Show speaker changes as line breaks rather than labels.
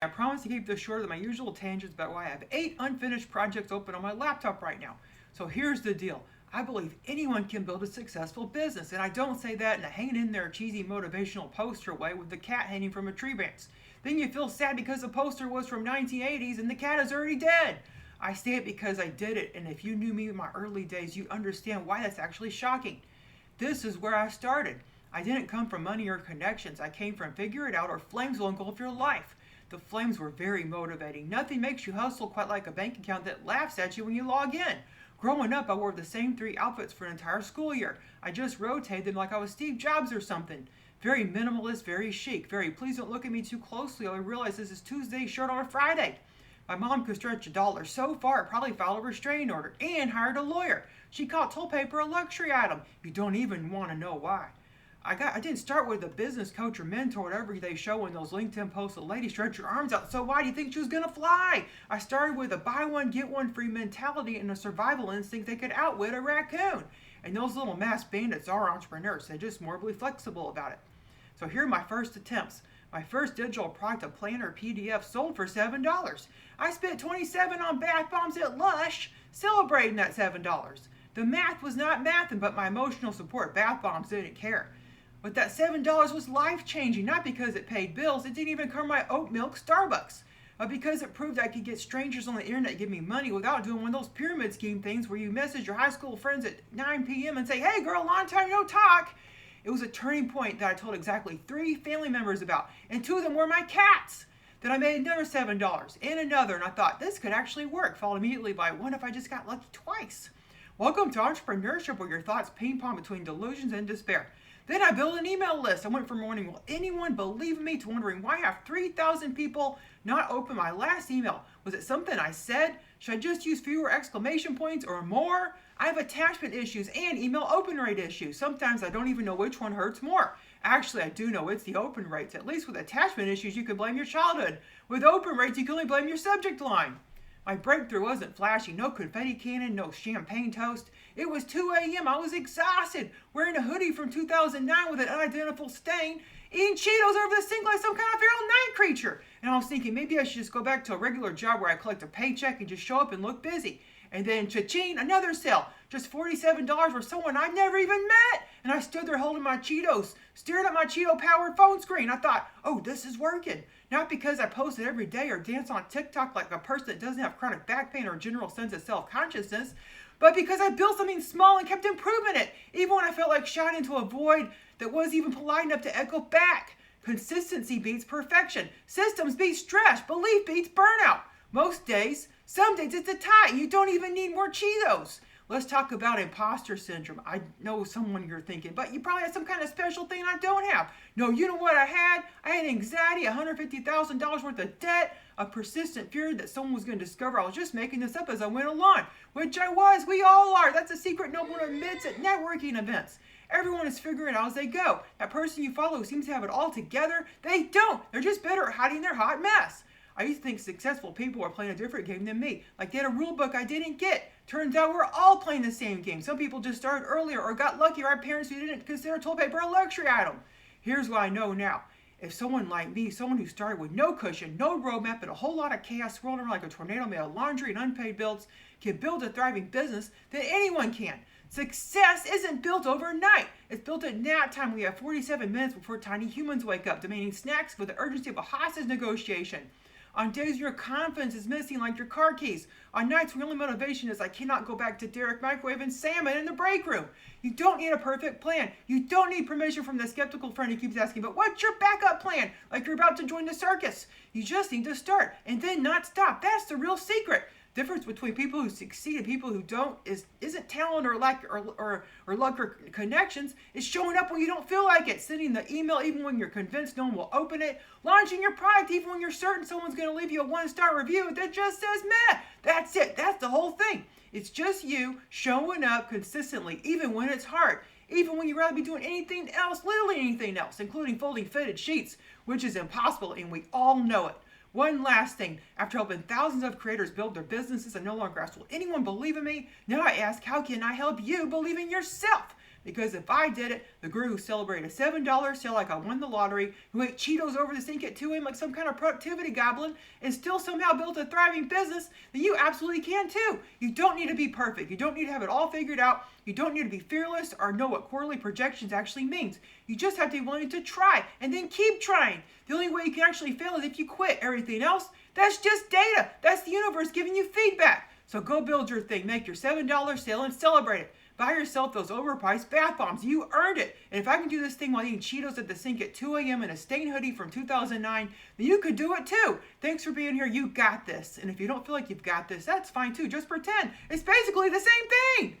I promise to keep this shorter than my usual tangents, but I have 8 unfinished projects open on my laptop right now. So here's the deal. I believe anyone can build a successful business, and I don't say that in a hanging in there cheesy motivational poster way with the cat hanging from a tree branch. Then you feel sad because the poster was from 1980s and the cat is already dead. I say it because I did it, and if you knew me in my early days, you'd understand why that's actually shocking. This is where I started. I didn't come from money or connections. I came from figure it out or flames will engulf your life. The flames were very motivating. Nothing makes you hustle quite like a bank account that laughs at you when you log in. Growing up, I wore the same 3 outfits for an entire school year. I just rotated them like I was Steve Jobs or something. Very minimalist, very chic, very please don't look at me too closely. I realize this is Tuesday's shirt on a Friday. My mom could stretch $1 so far, it probably filed a restraining order and hired a lawyer. She called toilet paper a luxury item. You don't even want to know why. I didn't start with a business coach or mentor, whatever they show in those LinkedIn posts. The lady stretch your arms out. So why do you think she was gonna fly? I started with a buy one get one free mentality and a survival instinct that could outwit a raccoon. And those little masked bandits are entrepreneurs. They're just morbidly flexible about it. So here are my first attempts. My first digital product, a planner PDF, sold for $7. I spent $27 on bath bombs at Lush, celebrating that $7. The math was not mathing, but my emotional support. Bath bombs didn't care. But that $7 was life-changing, not because it paid bills. It didn't even cover my oat milk Starbucks. But because it proved I could get strangers on the internet give me money without doing one of those pyramid scheme things where you message your high school friends at 9 p.m. and say, hey girl, long time no talk. It was a turning point that I told exactly 3 family members about, and 2 of them were my cats. Then I made another $7 and another, and I thought this could actually work, followed immediately by what if I just got lucky twice? Welcome to entrepreneurship, where your thoughts ping pong between delusions and despair. Then I built an email list. I went from wondering, will anyone believe in me, to wondering why I have 3,000 people not open my last email. Was it something I said? Should I just use fewer exclamation points or more? I have attachment issues and email open rate issues. Sometimes I don't even know which one hurts more. Actually, I do know it's the open rates. At least with attachment issues, you can blame your childhood. With open rates, you can only blame your subject line. My breakthrough wasn't flashy, no confetti cannon, no champagne toast. It was 2 a.m. I was exhausted, wearing a hoodie from 2009 with an unidentifiable stain, eating Cheetos over the sink like some kind of feral night creature. And I was thinking maybe I should just go back to a regular job where I collect a paycheck and just show up and look busy. And then cha-ching, another sale, just $47 for someone I've never even met. And I stood there holding my Cheetos, staring at my Cheeto-powered phone screen. I thought, oh, this is working. Not because I posted every day or dance on TikTok like a person that doesn't have chronic back pain or a general sense of self-consciousness, but because I built something small and kept improving it, even when I felt like shouting into a void that wasn't even polite enough to echo back. Consistency beats perfection. Systems beat stress. Belief beats burnout. Most days, some days it's a tie. You don't even need more Cheetos. Let's talk about imposter syndrome. I know someone you're thinking, but you probably have some kind of special thing I don't have. No, you know what I had? I had anxiety, $150,000 worth of debt, a persistent fear that someone was going to discover I was just making this up as I went along, which I was. We all are. That's a secret no one admits at networking events. Everyone is figuring it out as they go. That person you follow who seems to have it all together, they don't. They're just better at hiding their hot mess. I used to think successful people were playing a different game than me. Like they had a rule book I didn't get. Turns out we're all playing the same game. Some people just started earlier or got lucky or had parents who didn't consider toilet paper a luxury item. Here's what I know now. If someone like me, someone who started with no cushion, no roadmap, and a whole lot of chaos swirling around like a tornado made of laundry and unpaid bills, can build a thriving business, then anyone can. Success isn't built overnight. It's built at nap time. We have 47 minutes before tiny humans wake up, demanding snacks with the urgency of a hostage negotiation. On days your confidence is missing like your car keys. On nights where your only motivation is I cannot go back to Derek microwaving salmon in the break room. You don't need a perfect plan. You don't need permission from the skeptical friend who keeps asking, but what's your backup plan? Like you're about to join the circus. You just need to start and then not stop. That's the real secret. Difference between people who succeed and people who don't isn't talent or luck or connections. It's showing up when you don't feel like it, sending the email even when you're convinced no one will open it, launching your product even when you're certain someone's going to leave you a 1-star review that just says meh. That's it. That's the whole thing. It's just you showing up consistently, even when it's hard, even when you'd rather be doing anything else, literally anything else, including folding fitted sheets, which is impossible, and we all know it. One last thing. After helping thousands of creators build their businesses, I no longer ask, will anyone believe in me? Now I ask, how can I help you believe in yourself? Because if I did it, the girl who celebrated a $7 sale like I won the lottery, who ate Cheetos over the sink at 2 a.m. like some kind of productivity goblin, and still somehow built a thriving business, then you absolutely can too. You don't need to be perfect. You don't need to have it all figured out. You don't need to be fearless or know what quarterly projections actually means. You just have to be willing to try and then keep trying. The only way you can actually fail is if you quit. Everything else, that's just data. That's the universe giving you feedback. So go build your thing. Make your $7 sale and celebrate it. Buy yourself those overpriced bath bombs. You earned it. And if I can do this thing while eating Cheetos at the sink at 2 a.m. in a stain hoodie from 2009, then you could do it too. Thanks for being here. You got this. And if you don't feel like you've got this, that's fine too. Just pretend. It's basically the same thing.